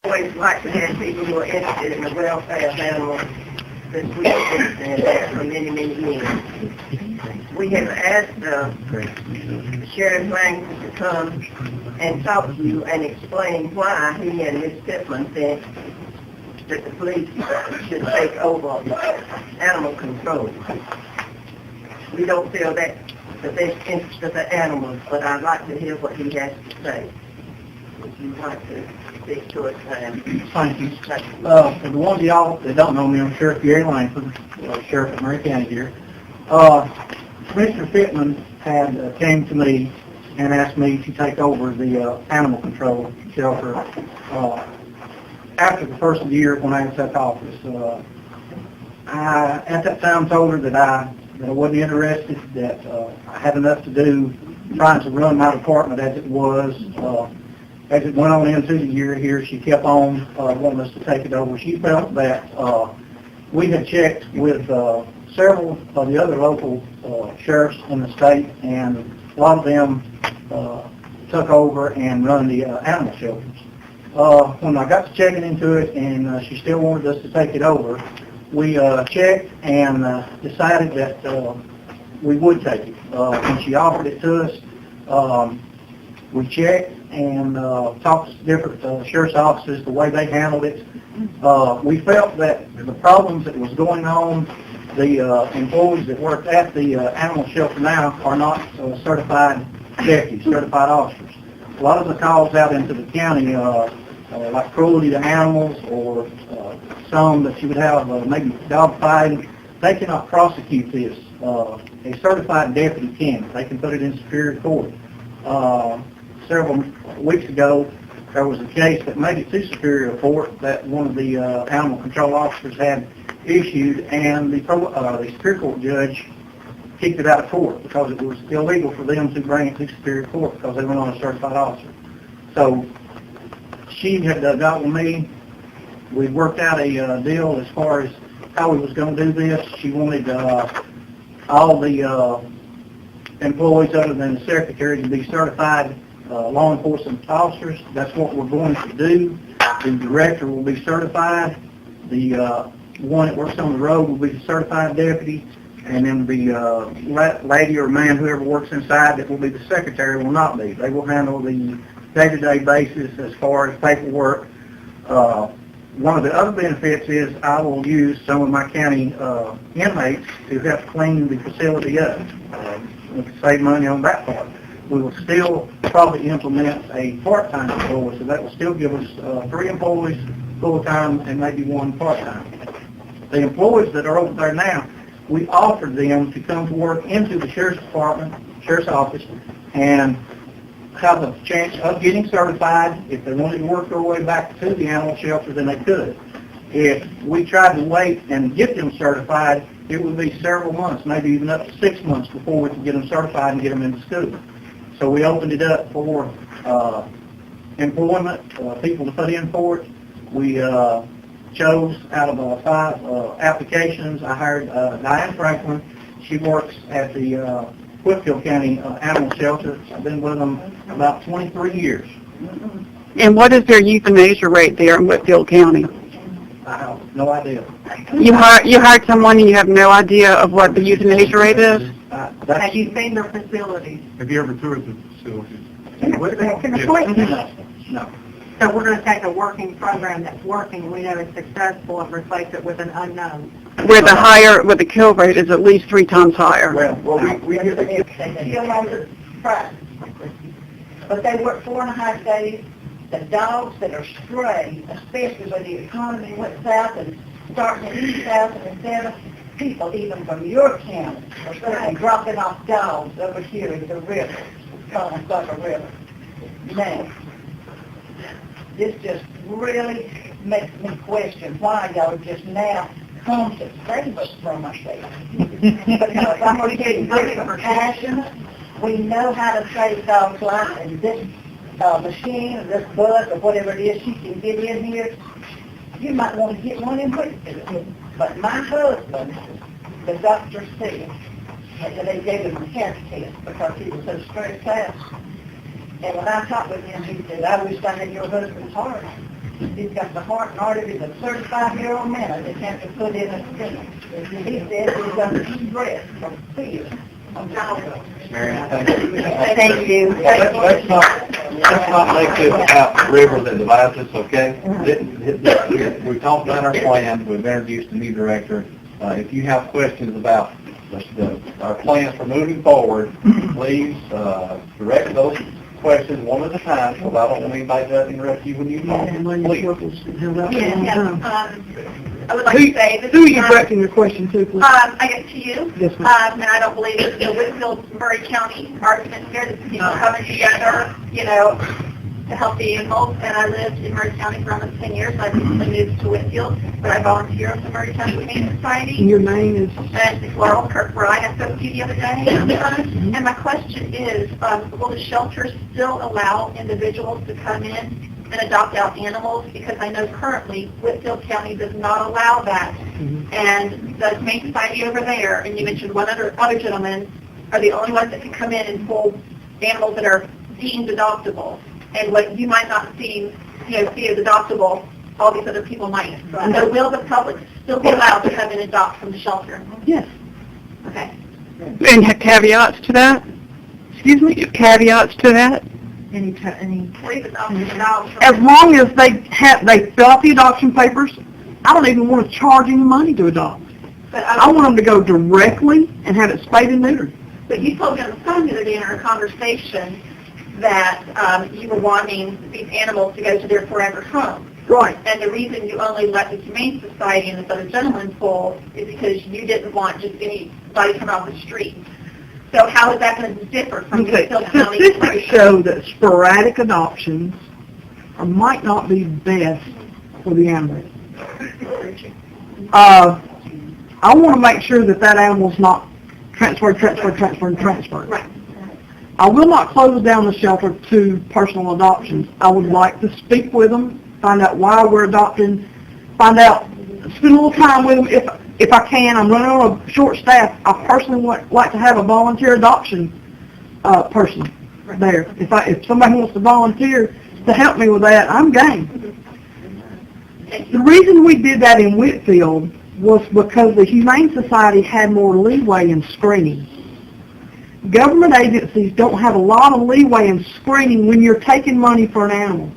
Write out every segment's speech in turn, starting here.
always like to have people who are interested in the welfare of animals since we have been there for many, many years. We have asked Sheriff Langford to come and talk to you and explain why he and Ms. Pittman think that the police should take over animal control. We don't feel that's the best interest of the animals, but I'd like to hear what he has to say. Would you like to speak to us, ma'am? Thank you. For the ones of y'all that don't know me, I'm Sheriff Gary Langford, Sheriff of Murray County here. Mr. Pittman had came to me and asked me to take over the animal control shelter after the first of the year when I took office. I, at that time, told her that I wasn't interested, that I had enough to do trying to run my department as it was. As it went on into the year here, she kept on wanting us to take it over. She felt that we had checked with several of the other local sheriffs in the state, and a lot of them took over and run the animal shelters. When I got to checking into it, and she still wanted us to take it over, we checked and decided that we would take it. When she offered it to us, we checked and talked to different sheriff's offices, the way they handled it. We felt that the problems that was going on, the employees that work at the animal shelter now are not certified deputies, certified officers. A lot of the calls out into the county, like cruelty to animals or some that you would have maybe dog fighting, they cannot prosecute this. A certified deputy can. They can put it in superior court. Several weeks ago, there was a case that made it to superior court that one of the animal control officers had issued, and the superior court judge kicked it out of court because it was illegal for them to bring it to superior court because they went on a certified officer. So she had got with me. We worked out a deal as far as how we was going to do this. She wanted all the employees other than the secretary to be certified law enforcement officers. That's what we're going to do. The director will be certified. The one that works on the road will be the certified deputy. And then the lady or man, whoever works inside, that will be the secretary, will not be. They will handle the day-to-day basis as far as paperwork. One of the other benefits is I will use some of my county inmates to help clean the facility up. We can save money on that part. We will still probably implement a part-time employee, so that will still give us 3 employees full-time and maybe 1 part-time. The employees that are over there now, we offered them to come to work into the sheriff's department, sheriff's office, and have a chance of getting certified. If they wanted to work their way back to the animal shelter, then they could. If we tried to wait and get them certified, it would be several months, maybe even up to 6 months before we could get them certified and get them into school. So we opened it up for employment, people to put in for it. We chose out of 5 applications. I hired Diane Franklin. She works at the Whitfield County Animal Shelter. I've been with them about 23 years. And what is their euthanasia rate there in Whitfield County? I have no idea. You hired someone and you have no idea of what the euthanasia rate is? Have you seen their facilities? Have you ever toured the facilities? No. So we're going to take a working program that's working, we know is successful, and replace it with an unknown. Where the kill rate is at least 3 times higher. Well, we get They still under price. But they work 4.5 days. The dogs that are stray, especially when the economy went south and starting in 2007, people even from your county are starting dropping off dogs over here in the river, Tonawanda River. Now, this just really makes me question why y'all just now come to save us from ourselves. Because I'm going to get very passionate. We know how to save dogs' lives, and this machine or this bus or whatever it is, she can get in here. You might want to get one in with you. But my husband, the doctor said, that they gave him a heart test because he was so stressed out. And when I talked with him, he said, I wish I had your husband's heart. He's got the heart and arteries of a 35-year-old man that they have to put in a skin. He said he's under stress from fear of childhood. Marion, thank you. Thank you. Let's not make this about the river that divides us, okay? We've talked about our plan, we've introduced a new director. If you have questions about our plans for moving forward, please direct those questions one at a time, because I don't want anybody to interrupt you when you talk. Please. I would like to say this Who are is you not, directing your question to, please? I guess to you. Yes, ma'am. And I don't believe it's the Whitfield, Murray County argument here. This is people coming together, you know, to help the animals. And I lived in Murray County for almost 10 years. I recently moved to Whitfield, but I volunteer with the Murray County Humane Society. And your name is? And it's Laurel Kirkbride. I spoke to you the other day. And my question is, will the shelter still allow individuals to come in and adopt out animals? Because I know currently Whitfield County does not allow that. And the Humane Society over there, and you mentioned one other gentleman, are the only ones that can come in and pull animals that are deemed adoptable. And what you might not see, see as adoptable, all these other people might. So will the public still be allowed to come in and adopt from the shelter? Yes. Okay. And have caveats to that? Excuse me? Caveats to that? I believe it's $1,000. As long as they fill out the adoption papers, I don't even want to charge any money to adopt. But I want them to go directly and have it spayed and neutered. But you told me on the phone the other day in our conversation that you were wanting these animals to go to their forever home. Right. And the reason you only let the Humane Society and this other gentleman pull is because you didn't want just anybody coming off the street. So how is that going to differ from Okay. Whitfield County? Statistics show that sporadic adoptions might not be best for the animal. I want to make sure that animal's not transferred. Right. I will not close down the shelter to personal adoptions. I would like to speak with them, find out why we're adopting, spend a little time with them if I can. I'm running on a short staff. I personally would like to have a volunteer adoption person there. If somebody wants to volunteer to help me with that, I'm game. The reason we did that in Whitfield was because the Humane Society had more leeway in screening. Government agencies don't have a lot of leeway in screening when you're taking money for an animal.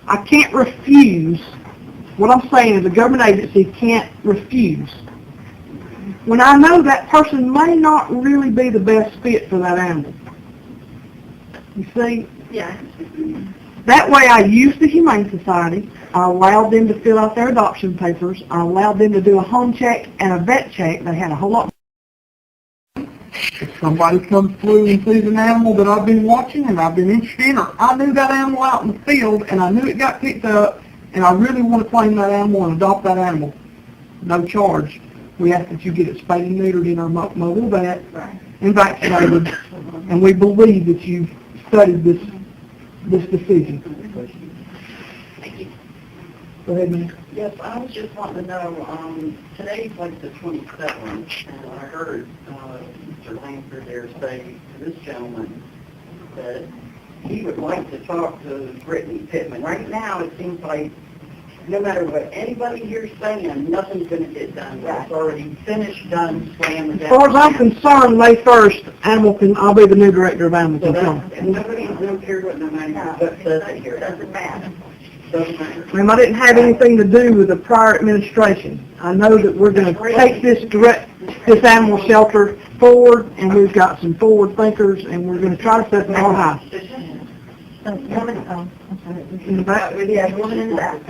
I can't refuse. What I'm saying is the government agency can't refuse. When I know that person may not really be the best fit for that animal. You see? Yeah. That way I used the Humane Society. I allowed them to fill out their adoption papers. I allowed them to do a home check and a vet check. They had a whole lot. If somebody comes through and sees an animal that I've been watching and I've been interested in, or I knew that animal out in the field and I knew it got picked up and I really want to claim that animal and adopt that animal, no charge. We ask that you get it spayed and neutered in our mobile vet and vaccinated, and we believe that you've studied this decision. Thank you. Go ahead, ma'am. Yes, I was just wanting to know, today's like the 27th, and I heard Mr. Langford there say to this gentleman that he would like to talk to Brittany Pittman. Right now, it seems like no matter what anybody here's saying, nothing's going to get done. It's already finished, done, slammed As far as I'm concerned, May 1st, I'll be the new director of animal So control. that, and nobody don't care what no matter what says it here. Doesn't matter. Doesn't matter. Ma'am, I didn't have anything to do with the prior administration. I know that we're going to take this animal shelter forward, and we've got some forward thinkers, and we're going to try to set the bar high. In the back. Woman in the back.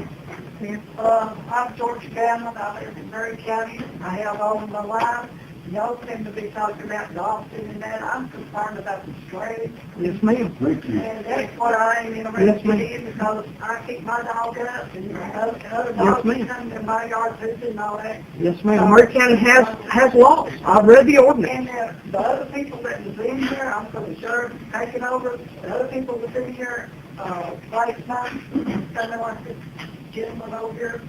I'm George Bannon. I live in Murray County. I have all of my life. Y'all seem to be talking about adoption and that. I'm concerned about the strays. Yes, ma'am. And that's what I am interested in because I keep my dog up and other dogs come to my yard too and all that. Yes, ma'am. Murray County has laws. I've read the ordinance. And the other people that was in here, I'm for the sheriff taking over. The other people that was in here last night, something like this gentleman over here,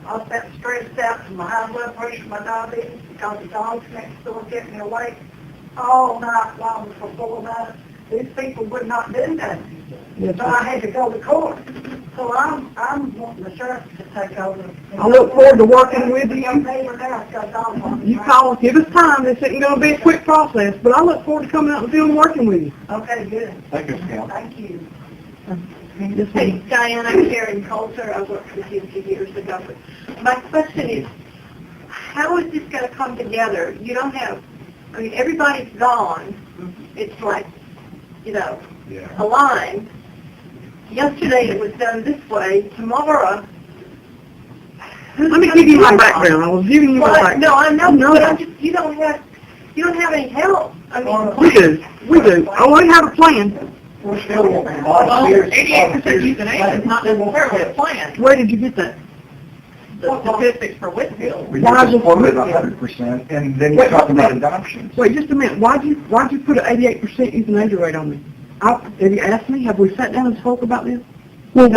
I was that stressed out from my high blood pressure, my diabetes, because the dogs next door kept me awake all night long for 4 nights. These people would not do nothing. Yes, So I had to go to court. So I'm wanting the sheriff to take over. I look forward to working with you. You You call, give us time. This isn't going to be a quick process, but I look forward to coming out in the field and working with you. Okay, good. Thank you, Scott. Thank you. Yes, Hey, ma'am. Diane, I'm Karen Coulter. I worked with you a few years ago. But my question is, how is this going to come together? You don't have, I mean, everybody's gone. It's like, you know, a line. Yesterday it was done this way. Tomorrow, Let me give you my background. I was giving you my Well, background. no, I know, No, but I'm just, you don't have any help. I mean, We do. We do. Oh, we have a plan. We're still working well, on it. 88% euthanasia is not necessarily a plan. Where did you get that? The statistics for Whitfield. We Why just just- quoted 100%, and then you're talking about adoptions. Wait just a minute. Why'd you put an 88% euthanasia rate on me? Have you asked me? Have we sat down and spoke about this? Well,